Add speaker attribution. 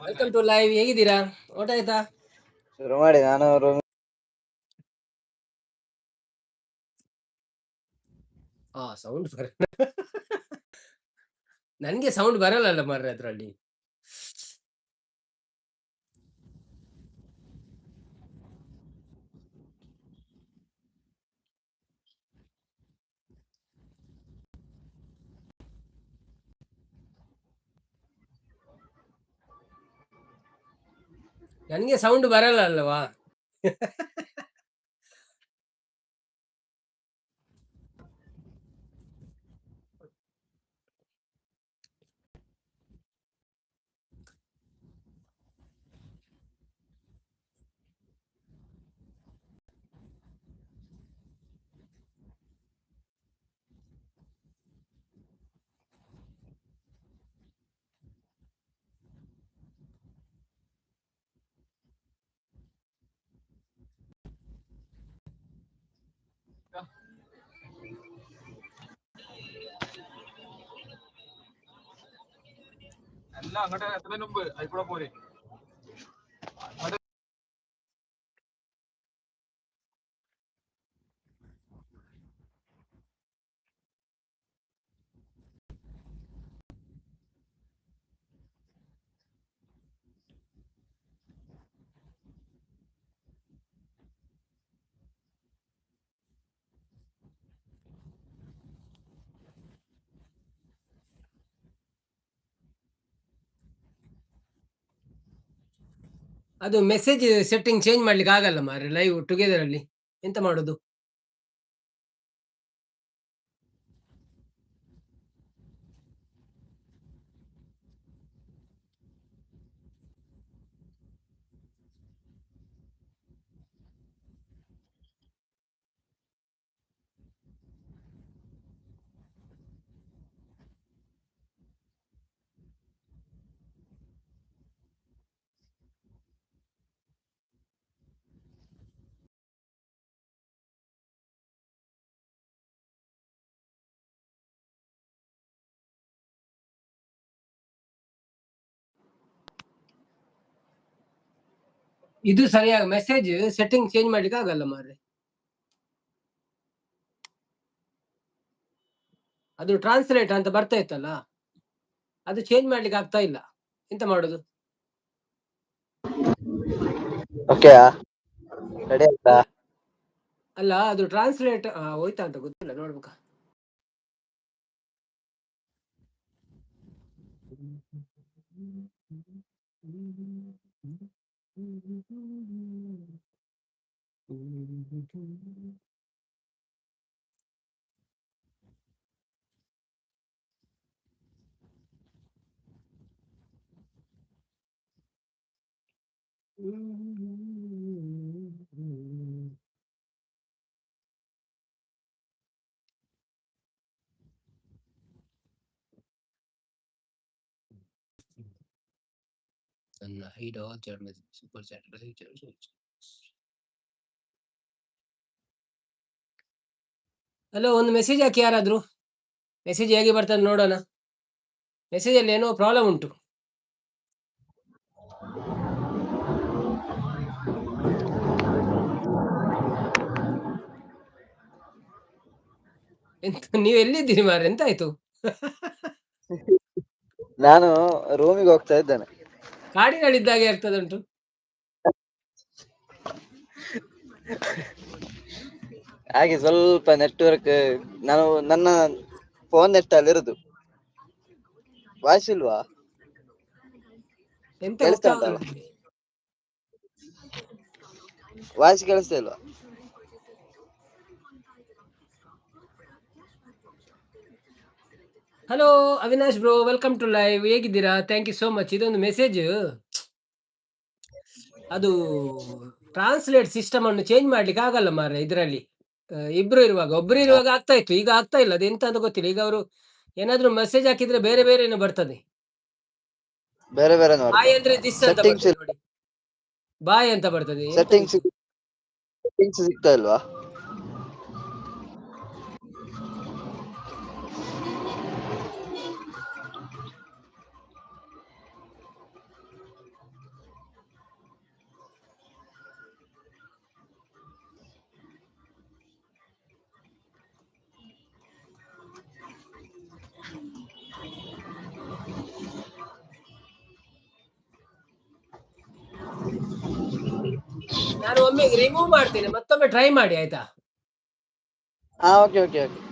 Speaker 1: Welcome to live. ಹೇಗಿದ್ದೀರಾ? ಊಟ ಆಯ್ತಾ?
Speaker 2: ಶುರು ಮಾಡಿ. ನಾನು
Speaker 1: ಸೌಂಡ್ ನನ್ಗೆ ಸೌಂಡ್ ಬರಲ್ಲ ಮಾರ್ರೆ ಅದ್ರಲ್ಲಿ. ನನ್ಗೆ ಸೌಂಡ್ ಬರಲ್ಲ ಅಲ್ವಾ? ಅದು ಮೆಸೇಜ್ ಸೆಟ್ಟಿಂಗ್ ಚೇಂಜ್ ಮಾಡ್ಲಿಕ್ಕೆ ಆಗಲ್ಲ ಮಾರ್ರೆ ಲೈವ್ ಟುಗೆದರ್ ಅಲ್ಲಿ. ಎಂತ ಮಾಡೋದು? ಇದು ಸರಿಯಾಗಿ ಮೆಸೇಜ್ ಸೆಟ್ಟಿಂಗ್ ಚೇಂಜ್ ಮಾಡ್ಲಿಕ್ಕೆ ಆಗಲ್ಲ ಮಾರ್ರೆ. ಅದು ಟ್ರಾನ್ಸ್ಲೇಟ್ ಅಂತ ಬರ್ತಾ ಇತ್ತಲ್ಲ, ಅದು ಚೇಂಜ್ ಮಾಡ್ಲಿಕ್ಕೆ ಆಗ್ತಾ ಇಲ್ಲ. ಎಂತ ಮಾಡೋದು?
Speaker 2: ಓಕೆ ರೆಡಿ ಆಯ್ತಾ?
Speaker 1: ಅಲ್ಲ ಅದು ಟ್ರಾನ್ಸ್ಲೇಟ್ ಹೋಯ್ತಾ ಅಂತ ಗೊತ್ತಿಲ್ಲ, ನೋಡ್ಬೇಕಾ. ಹಲೋ, ಒಂದು ಮೆಸೇಜ್ ಹಾಕಿ ಯಾರಾದ್ರೂ. ಮೆಸೇಜ್ ಹೇಗೆ ಬರ್ತದೆ ನೋಡೋಣ. ಮೆಸೇಜ್ ಅಲ್ಲಿ ಏನೋ ಪ್ರಾಬ್ಲಮ್ ಉಂಟು. ಎಂತ ನೀವು ಎಲ್ಲಿದ್ದೀರಿ ಮಾರ್ರೆ? ಎಂತ ಆಯ್ತು?
Speaker 2: ನಾನು ರೂಮಿಗೆ ಹೋಗ್ತಾ ಇದ್ದೇನೆ.
Speaker 1: ಕಾಡಿನಲ್ಲಿದ್ದಾಗೆ ಆಗ್ತದುಂಟು.
Speaker 2: ಹಾಗೆ ಸ್ವಲ್ಪ ನೆಟ್ವರ್ಕ್, ನಾನು ನನ್ನ ಫೋನ್ ನೆಟ್ ಅಲ್ಲಿ ಇರುದು. ವಾಯ್ಸ್ ಇಲ್ವಾ?
Speaker 1: ಎಂತ
Speaker 2: ಕೇಳಿಸ್ತಾ
Speaker 1: ಗೊತ್ತಾಗಲ್ಲ.
Speaker 2: ಉಂಟಲ್ಲ? ವಾಯ್ಸ್ ಕೇಳಿಸ್ತಾ ಇಲ್ವಾ?
Speaker 1: Hello Avinash bro, welcome to live. ಹೇಗಿದ್ದೀರಾ? Thank you so much. ಇದೊಂದು ಮೆಸೇಜ್, ಅದು ಟ್ರಾನ್ಸ್ಲೇಟ್ ಸಿಸ್ಟಮ್ ಅನ್ನು ಚೇಂಜ್ ಮಾಡ್ಲಿಕ್ಕೆ ಆಗಲ್ಲ ಮಾರ್ರೆ ಇದರಲ್ಲಿ. ಇಬ್ರು ಇರುವಾಗ, ಒಬ್ರು ಇರುವಾಗ ಆಗ್ತಾ ಇತ್ತು, ಈಗ ಆಗ್ತಾ ಇಲ್ಲ. ಅದು ಎಂತ ಅಂತ ಗೊತ್ತಿಲ್ಲ. ಈಗ ಅವರು ಏನಾದ್ರು ಮೆಸೇಜ್ ಹಾಕಿದ್ರೆ ಬೇರೆ ಬೇರೆ ಏನೋ ಬರ್ತದೆ.
Speaker 2: ಬೇರೆ ಬೇರೆ
Speaker 1: ಬಾಯ್ ಅಂದ್ರೆ ದಿಸ್ ಅಂತ ಬರ್ತದೆ ನೋಡಿ, ಬಾಯ್ ಅಂತ ಬರ್ತದೆ.
Speaker 2: ಸೆಟ್ಟಿಂಗ್ಸ್ ಸಿಗ್ತಾ ಇಲ್ವಾ?
Speaker 1: ನಾನು ಒಮ್ಮೆ ರಿಮೂವ್ ಮಾಡ್ತೇನೆ, ಮತ್ತೊಮ್ಮೆ ಟ್ರೈ ಮಾಡಿ ಆಯ್ತಾ?
Speaker 2: ಹಾ, ಓಕೆ ಓಕೆ ಓಕೆ.